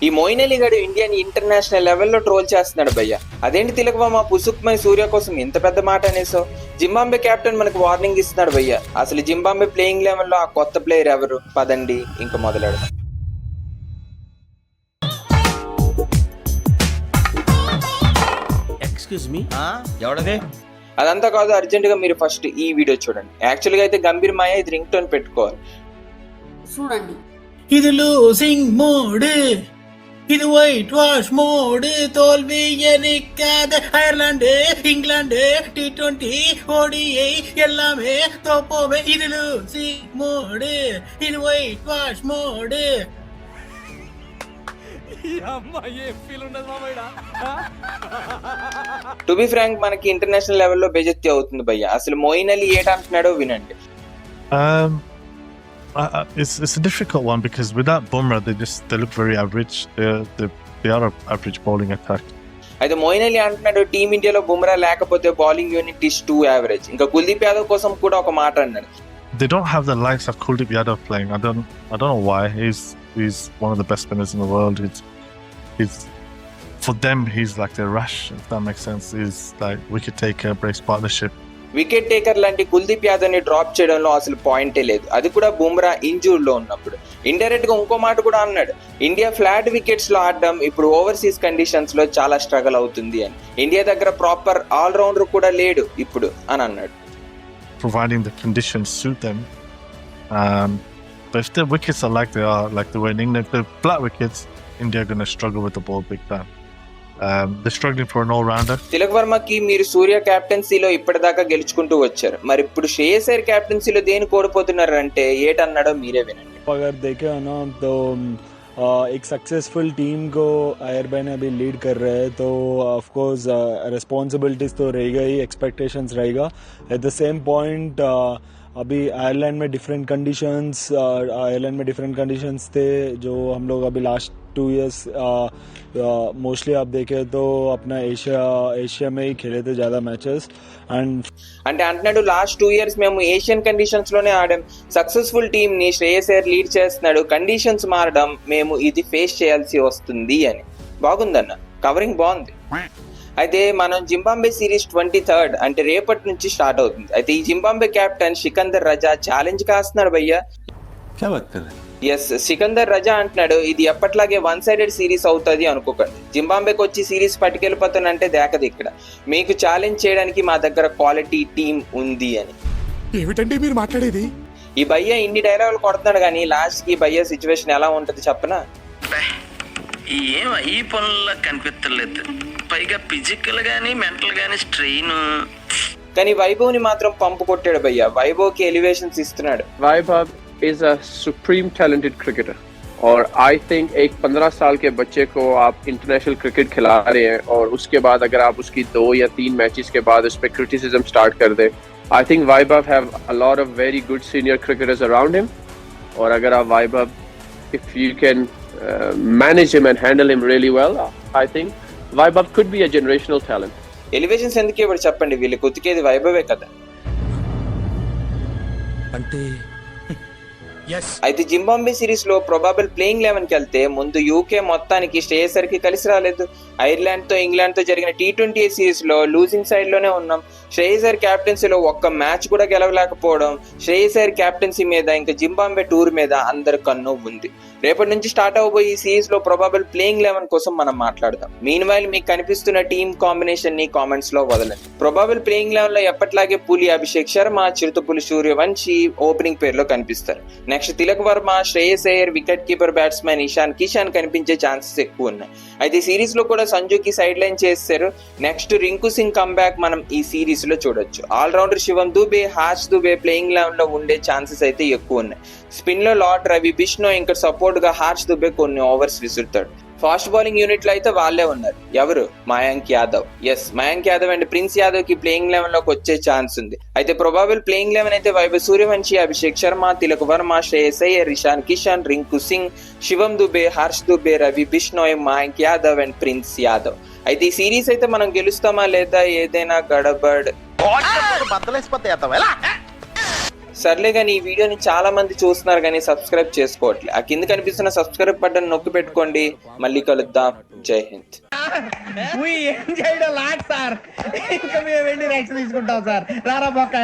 ఈ Moeen Ali గడు ఇండియాని ఇంటర్నేషనల్ లెవెల్లో ట్రోల్ చేస్తున్నాడు భయ్య. అదేంటి తిలకవర్మ పుసుక్మై సూర్య కోసం ఇంత పెద్ద మాట అనేసో? జింబాంబే కెప్టెన్ మనకు వార్నింగ్ ఇస్తున్నాడు భయ్య. అసలు జింబాంబే ప్లేయింగ్ లెవెల్లో ఆ కొత్త ప్లేయర్ ఎవరు? పదండి ఇంకా మొదలెడదాం. Excuse me, ఎవడదే? అదంతా కాదు, అర్జెంట్ గా మీరు ఫస్ట్ ఈ వీడియో చూడండి. యాక్చువల్ గా అయితే గంభీర్ మాయ ఇది రింగ్ టోన్ పెట్టుకోవాలి. చూడండి, ఇది లూసింగ్ మోడ్, இது ஒயிட் வாஷ் மோடு. தோல்வி எனக்காத அயர்லாந்து, இங்கிலாந்து, T20, ODI எல்லாமே தோப்போமே. இது லூசிங் மோடு, இது white wash mode. To be frank, మనకి ఇంటర్నేషనల్ లెవెల్లో బెజెత్తి అవుతుంది భయ్య. అసలు మోయిన్ అలీ ఏటంటున్నాడో వినండి. It's a difficult one because without Bumrah, they look very average. They are an average bowling attack. అయితే మోయిన్ అలీ అంటున్నాడు టీమిండియాలో బుమ్రా లేకపోతే bowling unit is two average. ఇంకా కుల్దీప్ యాదవ్ కోసం కూడా ఒక మాట అన్నాడు. They don't have the likes of Kuldeep Yadav playing. I don't know why. He's one of the best spinners in the world. He's for them he's like the Rush, if that makes sense. He's like wicket taker, breaks partnership. Wicket taker లాంటి కుల్దీప్ యాదవ్ ని drop చేయడంలో అసలు పాయింటే లేదు, అది కూడా Bumrah injured లో ఉన్నప్పుడు. ఇండైరెక్ట్ గా ఇంకో మాట కూడా అన్నాడు, ఇండియా ఫ్లాట్ వికెట్స్ లో ఆడడం ఇప్పుడు ఓవర్సీస్ కండిషన్స్ లో చాలా స్ట్రగల్ అవుతుంది అని. ఇండియా దగ్గర ప్రాపర్ ఆల్ రౌండర్ కూడా లేడు ఇప్పుడు అని అన్నాడు. Providing the conditions suit them. But if the wickets are like they are, like the way in England, if they're flat wickets, India are going to struggle with the ball big time. They're struggling for an all-rounder. Tilak వర్మకి మీరు సూర్య కెప్టెన్సీలో ఇప్పటిదాకా గెలుచుకుంటూ వచ్చారు, మరి ఇప్పుడు శ్రేయస్ అయ్యర్ కెప్టెన్సీలో దేని కోల్పోతున్నారు అంటే ఏటన్నాడో మీరే వినండి. अगर देखे ना तो एक सक्सेसफुल टीम को अयर भाई ने अभी लीड कर रहे हैं, तो ऑफ कोर्स रिस्पॉन्सिबिलिटीज तो रहेगा ही, एक्सपेक्टेशंस रहेगा. एट द सेम पॉइंट अभी आयरलैंड में डिफरेंट कंडीशंस थे जो हम लोग अभी लास्ट 2 years मोस्टली आप देखें तो अपना एशिया में ही खेले थे ज़्यादा मैचेस. అంటే అంటున్నాడు లాస్ట్ 2 years మేము ఏషియన్ కండిషన్స్ లోనే ఆడాం, సక్సెస్ఫుల్ టీమ్ ని శ్రేయస్ అయ్యర్ లీడ్ చేస్తున్నాడు, కండిషన్స్ మారడం మేము ఇది ఫేస్ చేయాల్సి వస్తుంది అని. బాగుందన్న, కవరింగ్ బాగుంది. అయితే మనం జింబాంబే సిరీస్ 23rd అంటే రేపటి నుంచి స్టార్ట్ అవుతుంది. అయితే ఈ జింబాంబే కెప్టెన్ సికందర్ రజా ఛాలెంజ్ కాస్తున్నాడు భయ్యా. ఎస్, సికందర్ రజా అంటున్నాడు ఇది ఎప్పట్లాగే 1-sided సిరీస్ అవుతుంది అనుకోకండి, జింబాంబేకి వచ్చి సిరీస్ పట్టుకెళ్ళిపోతానంటే దేకది ఇక్కడ, మీకు ఛాలెంజ్ చేయడానికి మా దగ్గర క్వాలిటీ టీమ్ ఉంది అని. ఏమిటండి మీరు మాట్లాడేది? ఈ భయ్య ఇన్ని డైలాగులు కొడుతున్నాడు కానీ లాస్ట్ కి భయ్య సిచ్యువేషన్ ఎలా ఉంటది చెప్పనా? ఏం ఈ పనుల్లో కనిపించలేదు, పైగా ఫిజికల్ గానీ మెంటల్ గానీ స్ట్రెయిన్. కానీ వైభవ్ ని మాత్రం పంపు కొట్టాడు భయ్య, వైభవ్ కి ఎలివేషన్స్ ఇస్తున్నాడు. Vaibhav is a supreme talented cricketer और I think एक 15 साल के बच्चे को आप इंटरनेशनल क्रिकेट खिला रहे हैं और उसके बाद अगर आप उसकी 2 या 3 मैचेस के बाद उस पर क्रिटिसिज्म स्टार्ट कर दें, I think Vaibhav have a lot of very good senior cricketers around him. और अगर आप Vaibhav, if you can manage him and handle him really well, I think Vaibhav could be a generational talent. Elevations ఎందుకు ఇవ్వడు చెప్పండి, వీళ్ళకి ఉతికేది వైభవే కదా. అంటే అయితే జింబాంబే సిరీస్ లో ప్రొబాబుల్ ప్లేయింగ్ 11 కి వెళ్తే ముందు యూకే మొత్తానికి శ్రేయస్ అయ్యర్ కి కలిసి రాలేదు. ఐర్లాండ్ తో ఇంగ్లాండ్ తో జరిగిన T20 సిరీస్ లో లూజింగ్ సైడ్ లోనే ఉన్నాం. శ్రేయస్ అయ్యర్ కెప్టెన్సీలో ఒక్క మ్యాచ్ కూడా గెలవలేకపోవడం, శ్రేయస్ అయ్యర్ కెప్టెన్సీ మీద ఇంకా జింబాంబే టూర్ మీద అందరి కన్ను ఉంది. రేపటి నుంచి స్టార్ట్ అవబోయే ఈ సిరీస్ లో ప్రొబాబుల్ ప్లేయింగ్ 11 కోసం మనం మాట్లాడదాం. మీన్ వైల్ మీకు కనిపిస్తున్న టీమ్ కాంబినేషన్ ని కామెంట్స్ లో వదలండి. ప్రొబాబుల్ ప్లేయింగ్ 11 లో ఎప్పట్లాగే పులి అభిషేక్ శర్మ, చిరుతపులి సూర్యవంశీ ఓపెనింగ్ పేర్లో కనిపిస్తారు. Next Tilak Varma, Shreyas Iyer, wicket keeper batsmen Ishan Kishan కనిపించే ఛాన్సెస్ ఎక్కువ ఉన్నాయి. అయితే సిరీస్ లో కూడా సంజుకి సైడ్ లైన్ చేస్తారు. నెక్స్ట్ రింకు సింగ్ కంబ్యాక్ మనం ఈ సిరీస్ లో చూడొచ్చు. ఆల్రౌండర్ శివం దుబే, హార్ష్ దుబే ప్లేయింగ్ 11 లో ఉండే ఛాన్సెస్ అయితే ఎక్కువ ఉన్నాయి. స్పిన్ లో లార్డ్ రవి బిష్ణోయ్, ఇంకా సపోర్ట్ గా హార్ష్ దుబే కొన్ని ఓవర్స్ విసురుతాడు. ఫాస్ట్ బౌలింగ్ యూనిట్ లో అయితే వాళ్ళే ఉన్నారు. ఎవరు? మయాంక్ యాదవ్. ఎస్, మయాంక్ యాదవ్ అండ్ ప్రిన్స్ యాదవ్ కి ప్లేయింగ్ 11 లోకి వచ్చే ఛాన్స్ ఉంది. అయితే ప్రొబాబుల్ ప్లేయింగ్ 11 అయితే వైభవ్ సూర్యవంశీ, అభిషేక్ శర్మ, తిలక్ వర్మ, శ్రేయస్ అయ్యర్, ఇషాన్ కిషాన్, రింకు సింగ్, శివం దుబే, హర్ష్ దుబే, రవి బిష్ణోయ్, మయాంక్ యాదవ్ అండ్ ప్రిన్స్ యాదవ్. అయితే ఈ సిరీస్ అయితే మనం గెలుస్తామా లేదా ఏదైనా గడబడ్ సర్లే కానీ ఈ వీడియోని చాలా మంది చూస్తున్నారు కానీ సబ్స్క్రైబ్ చేసుకోవట్లే. ఆ కింద కనిపిస్తున్న సబ్స్క్రైబ్ బటన్ నొక్కి పెట్టుకోండి. మళ్ళీ కలుద్దాం. జై హింద్. ఏం చేయడం లాట్ సార్, ఇంకా మేము వెళ్ళి రెక్స్ తీసుకుంటాం సార్. రారా బొక్క